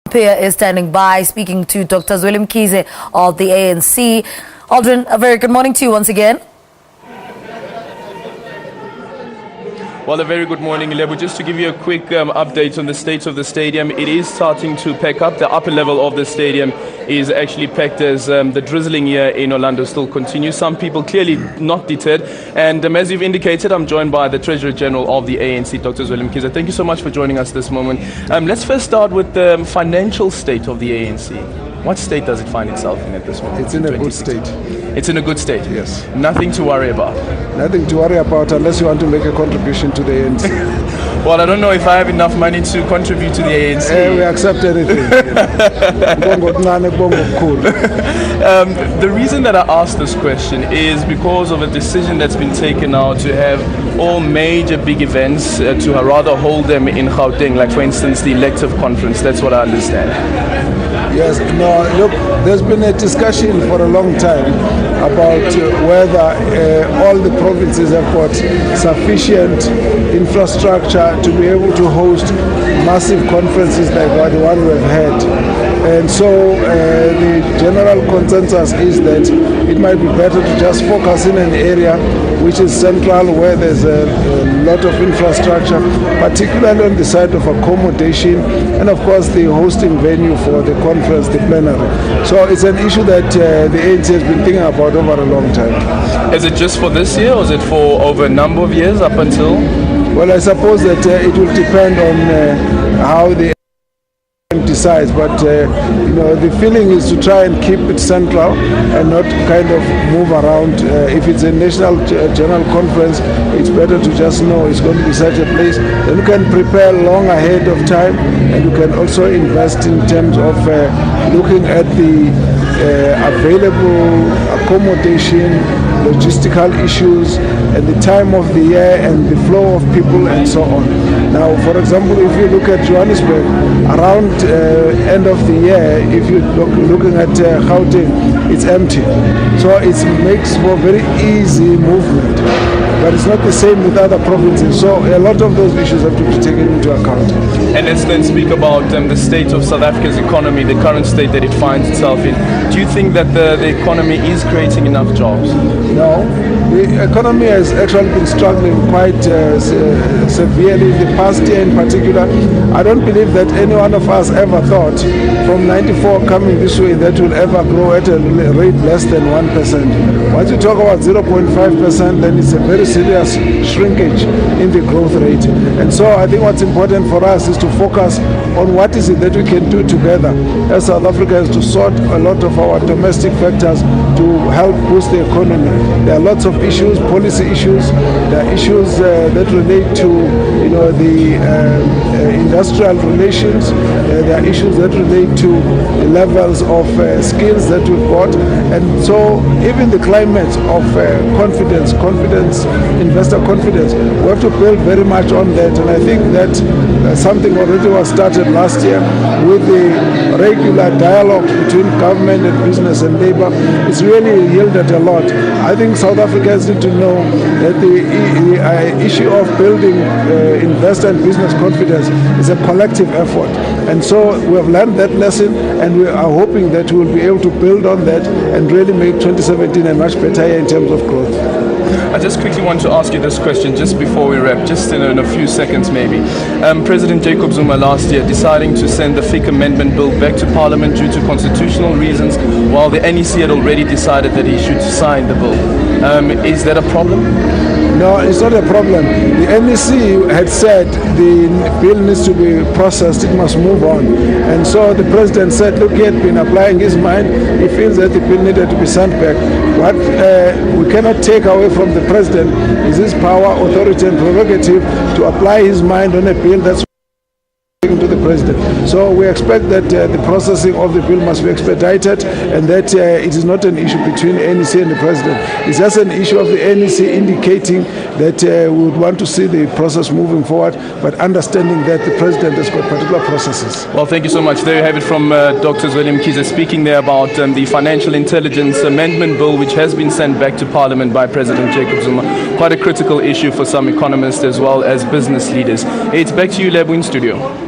Pia is standing by, speaking to Dr. Zweli Mkhize of the ANC. Aldrin, a very good morning to you once again. Well, a very good morning, Lebu. Just to give you a quick update on the state of the stadium, it is starting to pack up. The upper level of the stadium is actually packed as the drizzling here in Orlando still continues. Some people clearly not deterred. And as you've indicated, I'm joined by the Treasurer General of the ANC, Dr. Zweli Mkhize. Thank you so much for joining us this moment. Let's first start with the financial state of the ANC. What state does it find itself in at this moment? It's in a good state. It's in a good state? Yes. Nothing to worry about? Nothing to worry about unless you want to make a contribution to the ANC. Well, I don't know if I have enough money to contribute to the ANC. We accept anything. The reason that I asked this question is because of a decision that's been taken now to have all major big events to rather hold them in Gauteng, like for instance the elective conference. That's what I understand. Yes, no, look, there's been a discussion for a long time about whether all the provinces have got sufficient infrastructure to be able to host massive conferences like the one we've had. And so the general consensus is that it might be better to just focus in an area which is central, where there's a lot of infrastructure, particularly on the side of accommodation and of course the hosting venue for the conference, the plenary. So it's an issue that the ANC has been thinking about over a long time. Is it just for this year or is it for over a number of years up until? Well, I suppose that it will depend on how the decides, but the feeling is to try and keep it central and not kind of move around. If it's a national general conference, it's better to just know it's going to be such a place. Then you can prepare long ahead of time, and you can also invest in terms of looking at the available accommodation, logistical issues, and the time of the year and the flow of people and so on. Now, for example, if you look at Johannesburg, around end of the year, if you're looking at Gauteng, it's empty. So it makes for very easy movement. But it's not the same with other provinces. So a lot of those issues have to be taken into account. And let's then speak about the state of South Africa's economy, the current state that it finds itself in. Do you think that the economy is creating enough jobs? No. The economy has actually been struggling quite severely in the past year in particular. I don't believe that any one of us ever thought from 94 coming this way that will ever grow at a rate less than 1%. Once you talk about 0.5%, then it's a very serious shrinkage in the growth rate. And so I think what's important for us is to focus on what is it that we can do together as South Africans to sort a lot of our domestic factors to help boost the economy. There are lots of issues, policy issues. There are issues that relate to the industrial relations. There are issues that relate to the levels of skills that we've got. And so even the climate of confidence, investor confidence, we have to build very much on that. And I think that something already was started last year with the regular dialogue between government and business and labor. It's really yielded a lot. I think South Africans need to know that the issue of building investor and business confidence is a collective effort. And so we have learned that lesson, and we are hoping that we will be able to build on that and really make 2017 a much better year in terms of growth. I just quickly want to ask you this question just before we wrap, just in a few seconds maybe. President Jacob Zuma last year deciding to send the FIC amendment bill back to Parliament due to constitutional reasons, while the NEC had already decided that he should sign the bill. Is that a problem? No, it's not a problem. The NEC had said the bill needs to be processed, it must move on. And so the president said, look, he had been applying his mind. He feels that the bill needed to be sent back. What we cannot take away from the president is his power, authority, and prerogative to apply his mind on a bill that's to the president. So we expect that the processing of the bill must be expedited, and that it is not an issue between NEC and the president. It's just an issue of the NEC indicating that we would want to see the process moving forward, but understanding that the president has got particular processes. Well, thank you so much. There you have it from Dr. Zweli Mkhize speaking there about the Financial Intelligence Amendment Bill, which has been sent back to Parliament by President Jacob Zuma. Quite a critical issue for some economists as well as business leaders. It's back to you, Lebu, in studio.